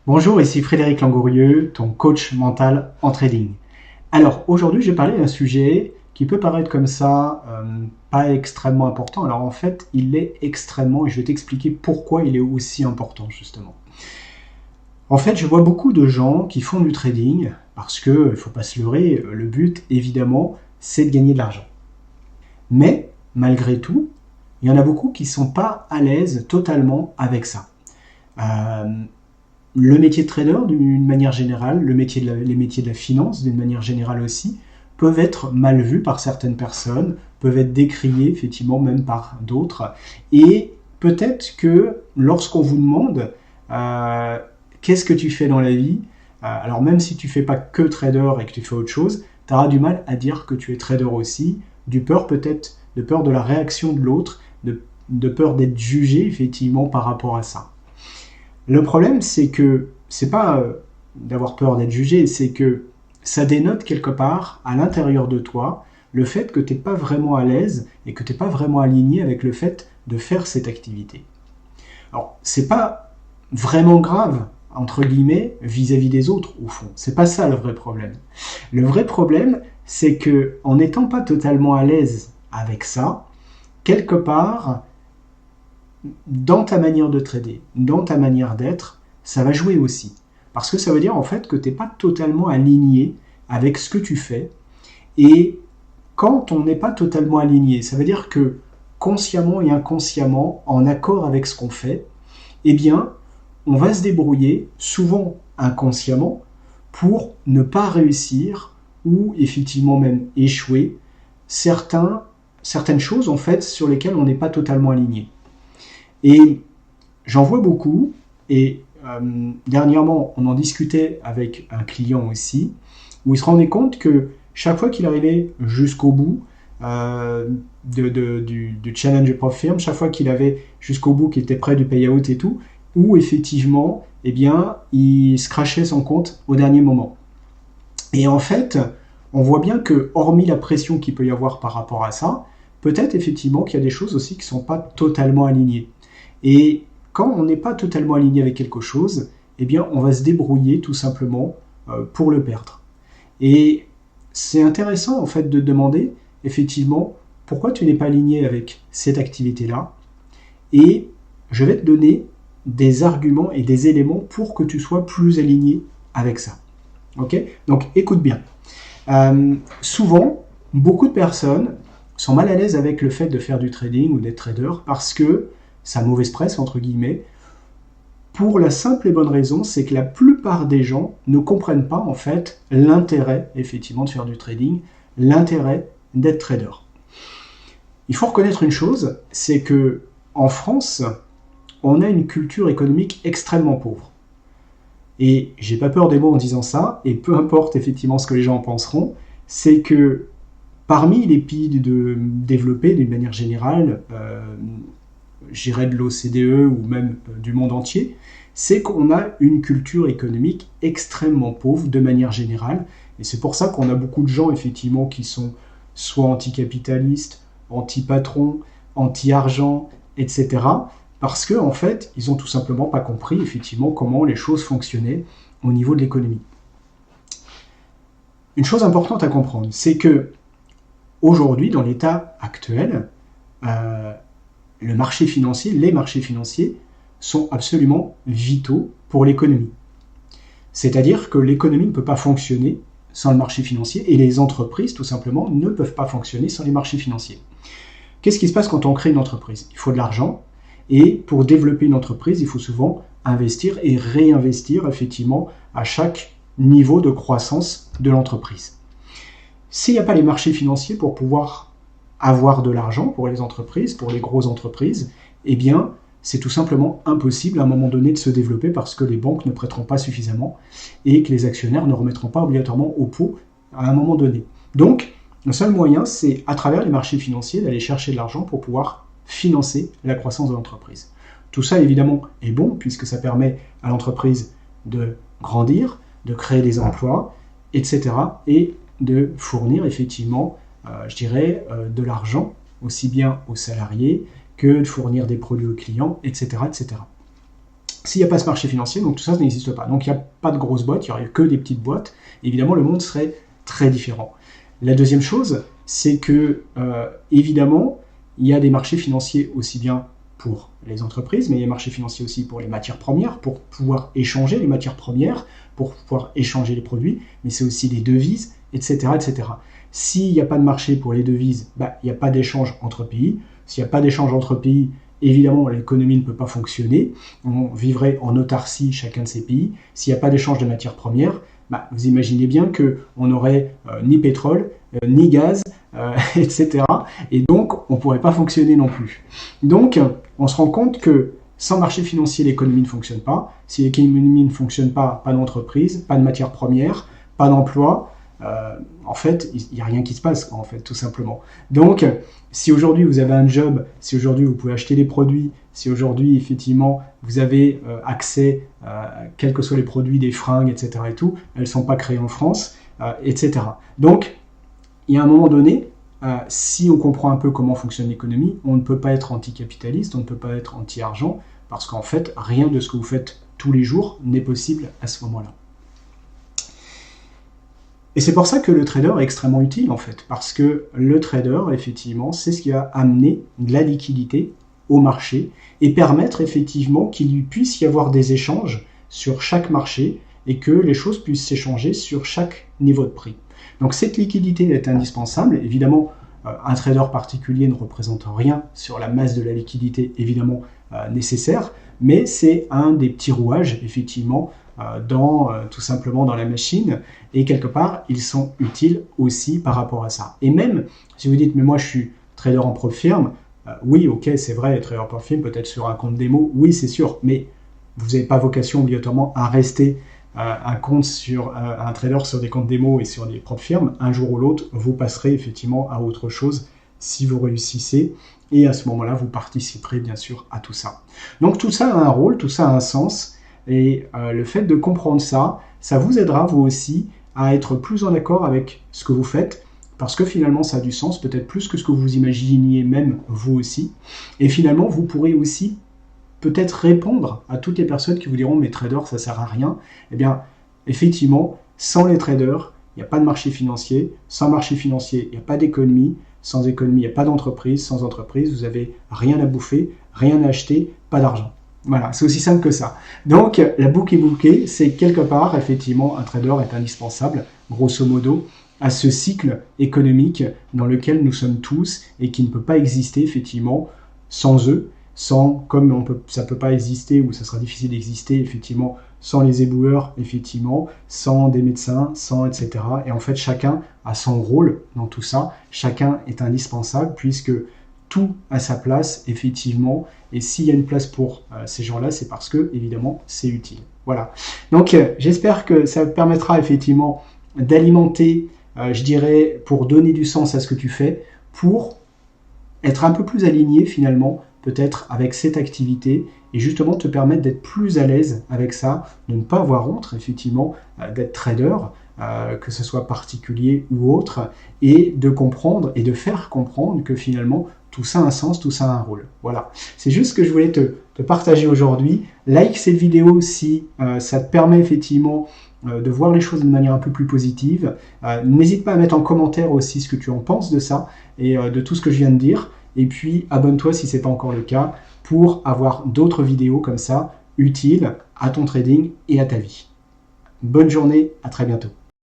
Bonjour, ici Frédéric Langourieux, ton coach mental en trading. Alors aujourd'hui, je vais parler d'un sujet qui peut paraître comme ça, pas extrêmement important. Alors en fait, il est extrêmement, et je vais t'expliquer pourquoi il est aussi important justement. En fait, je vois beaucoup de gens qui font du trading parce que, il ne faut pas se leurrer, le but évidemment, c'est de gagner de l'argent. Mais malgré tout, il y en a beaucoup qui ne sont pas à l'aise totalement avec ça. Euh, Le métier de trader, d'une manière générale, les métiers de la finance, d'une manière générale aussi, peuvent être mal vus par certaines personnes, peuvent être décriés effectivement même par d'autres. Et peut-être que lorsqu'on vous demande euh, qu'est-ce que tu fais dans la vie, alors même si tu fais pas que trader et que tu fais autre chose, tu auras du mal à dire que tu es trader aussi, du peur peut-être, de peur de la réaction de l'autre, de peur d'être jugé effectivement par rapport à ça. Le problème, c'est que c'est pas d'avoir peur d'être jugé, c'est que ça dénote quelque part à l'intérieur de toi le fait que tu n'es pas vraiment à l'aise et que tu n'es pas vraiment aligné avec le fait de faire cette activité. Alors, c'est pas vraiment grave, entre guillemets, vis-à-vis des autres, au fond. C'est pas ça le vrai problème. Le vrai problème, c'est que en n'étant pas totalement à l'aise avec ça, quelque part, dans ta manière de trader, dans ta manière d'être, ça va jouer aussi. Parce que ça veut dire en fait que tu n'es pas totalement aligné avec ce que tu fais. Et quand on n'est pas totalement aligné, ça veut dire que consciemment et inconsciemment, en accord avec ce qu'on fait, eh bien, on va se débrouiller, souvent inconsciemment, pour ne pas réussir ou effectivement même échouer certaines choses en fait sur lesquelles on n'est pas totalement aligné. Et j'en vois beaucoup, et dernièrement, on en discutait avec un client aussi, où il se rendait compte que chaque fois qu'il arrivait jusqu'au bout du challenge Prop Firm, chaque fois qu'il avait jusqu'au bout, qu'il était près du payout et tout, où effectivement, eh bien, il se crachait son compte au dernier moment. Et en fait, on voit bien que, hormis la pression qu'il peut y avoir par rapport à ça, peut-être effectivement qu'il y a des choses aussi qui ne sont pas totalement alignées. Et quand on n'est pas totalement aligné avec quelque chose, eh bien, on va se débrouiller tout simplement pour le perdre. Et c'est intéressant en fait de demander effectivement pourquoi tu n'es pas aligné avec cette activité-là. Et je vais te donner des arguments et des éléments pour que tu sois plus aligné avec ça. Ok ? Donc écoute bien. Souvent, beaucoup de personnes sont mal à l'aise avec le fait de faire du trading ou d'être trader parce que sa mauvaise presse, entre guillemets, pour la simple et bonne raison, c'est que la plupart des gens ne comprennent pas, en fait, l'intérêt, effectivement, de faire du trading, l'intérêt d'être trader. Il faut reconnaître une chose, c'est que en France, on a une culture économique extrêmement pauvre. Et j'ai pas peur des mots en disant ça, et peu importe effectivement ce que les gens en penseront, c'est que parmi les pays développés d'une manière générale, j'irais de l'OCDE ou même du monde entier, c'est qu'on a une culture économique extrêmement pauvre de manière générale. Et c'est pour ça qu'on a beaucoup de gens, effectivement, qui sont soit anticapitalistes, anti-patrons, anti-argent, etc. Parce qu'en en fait, ils n'ont tout simplement pas compris, effectivement, comment les choses fonctionnaient au niveau de l'économie. Une chose importante à comprendre, c'est que aujourd'hui, dans l'état actuel, les marchés financiers sont absolument vitaux pour l'économie. C'est-à-dire que l'économie ne peut pas fonctionner sans le marché financier et les entreprises, tout simplement, ne peuvent pas fonctionner sans les marchés financiers. Qu'est-ce qui se passe quand on crée une entreprise ? Il faut de l'argent et pour développer une entreprise, il faut souvent investir et réinvestir effectivement à chaque niveau de croissance de l'entreprise. S'il n'y a pas les marchés financiers pour pouvoir avoir de l'argent pour les entreprises, pour les grosses entreprises, eh bien, c'est tout simplement impossible à un moment donné de se développer parce que les banques ne prêteront pas suffisamment et que les actionnaires ne remettront pas obligatoirement au pot à un moment donné. Donc, le seul moyen, c'est à travers les marchés financiers d'aller chercher de l'argent pour pouvoir financer la croissance de l'entreprise. Tout ça, évidemment, est bon puisque ça permet à l'entreprise de grandir, de créer des emplois, etc. et de fournir effectivement de l'argent, aussi bien aux salariés que de fournir des produits aux clients, etc., etc. S'il n'y a pas ce marché financier, donc tout ça n'existe pas. Donc il n'y a pas de grosses boîtes, il n'y aurait que des petites boîtes. Évidemment, le monde serait très différent. La deuxième chose, c'est que, évidemment, il y a des marchés financiers aussi bien pour les entreprises, mais il y a des marchés financiers aussi pour les matières premières, pour pouvoir échanger les matières premières, pour pouvoir échanger les produits, mais c'est aussi les devises, etc. etc. S'il n'y a pas de marché pour les devises, il n'y a pas d'échange entre pays. S'il n'y a pas d'échange entre pays, évidemment, l'économie ne peut pas fonctionner. On vivrait en autarcie chacun de ces pays. S'il n'y a pas d'échange de matières premières, vous imaginez bien qu'on n'aurait ni pétrole, ni gaz, etc. Et donc, on ne pourrait pas fonctionner non plus. Donc, on se rend compte que sans marché financier, l'économie ne fonctionne pas. Si l'économie ne fonctionne pas, pas d'entreprise, pas de matières premières, pas d'emploi. En fait, il n'y a rien qui se passe, en fait, tout simplement. Donc, si aujourd'hui vous avez un job, si aujourd'hui vous pouvez acheter des produits, si aujourd'hui, effectivement, vous avez accès à quels que soient les produits, des fringues, etc. et tout, elles ne sont pas créées en France, etc. Donc, il y a un moment donné, si on comprend un peu comment fonctionne l'économie, on ne peut pas être anticapitaliste, on ne peut pas être anti-argent, parce qu'en fait, rien de ce que vous faites tous les jours n'est possible à ce moment-là. Et c'est pour ça que le trader est extrêmement utile, en fait, parce que le trader, effectivement, c'est ce qui va amener de la liquidité au marché et permettre, effectivement, qu'il puisse y avoir des échanges sur chaque marché et que les choses puissent s'échanger sur chaque niveau de prix. Donc cette liquidité est indispensable. Évidemment, un trader particulier ne représente rien sur la masse de la liquidité, évidemment, nécessaire, mais c'est un des petits rouages, effectivement, tout simplement dans la machine, et quelque part ils sont utiles aussi par rapport à ça. Et même si vous dites mais moi je suis trader en prop firm, oui ok c'est vrai, trader en prop firm peut-être sur un compte démo, oui c'est sûr, mais vous n'avez pas vocation obligatoirement à rester un trader sur des comptes démo et sur des prop firm. Un jour ou l'autre vous passerez effectivement à autre chose si vous réussissez, et à ce moment-là vous participerez bien sûr à tout ça. Donc tout ça a un rôle, tout ça a un sens. Et le fait de comprendre ça, ça vous aidera vous aussi à être plus en accord avec ce que vous faites, parce que finalement ça a du sens, peut-être plus que ce que vous imaginiez même vous aussi. Et finalement vous pourrez aussi peut-être répondre à toutes les personnes qui vous diront mais traders ça sert à rien. Eh bien effectivement, sans les traders, il n'y a pas de marché financier, sans marché financier, il n'y a pas d'économie, sans économie, il n'y a pas d'entreprise, sans entreprise, vous n'avez rien à bouffer, rien à acheter, pas d'argent. Voilà, c'est aussi simple que ça. Donc, la boucle est bouclée, c'est quelque part, effectivement, un trader est indispensable, grosso modo, à ce cycle économique dans lequel nous sommes tous et qui ne peut pas exister, effectivement, sans eux, ça ne peut pas exister ou ça sera difficile d'exister, effectivement, sans les éboueurs, effectivement, sans des médecins, sans etc. Et en fait, chacun a son rôle dans tout ça, chacun est indispensable puisque tout a sa place, effectivement, et s'il y a une place pour ces gens-là, c'est parce que, évidemment, c'est utile. Voilà. Donc, j'espère que ça permettra, effectivement, d'alimenter, je dirais, pour donner du sens à ce que tu fais, pour être un peu plus aligné, finalement, peut-être avec cette activité, et justement te permettre d'être plus à l'aise avec ça, de ne pas avoir honte, effectivement, d'être trader, que ce soit particulier ou autre, et de comprendre et de faire comprendre que finalement, tout ça a un sens, tout ça a un rôle. Voilà. C'est juste ce que je voulais te partager aujourd'hui. Like cette vidéo si ça te permet effectivement de voir les choses d'une manière un peu plus positive. N'hésite pas à mettre en commentaire aussi ce que tu en penses de ça et de tout ce que je viens de dire. Et puis, abonne-toi si ce n'est pas encore le cas pour avoir d'autres vidéos comme ça utiles à ton trading et à ta vie. Bonne journée, à très bientôt.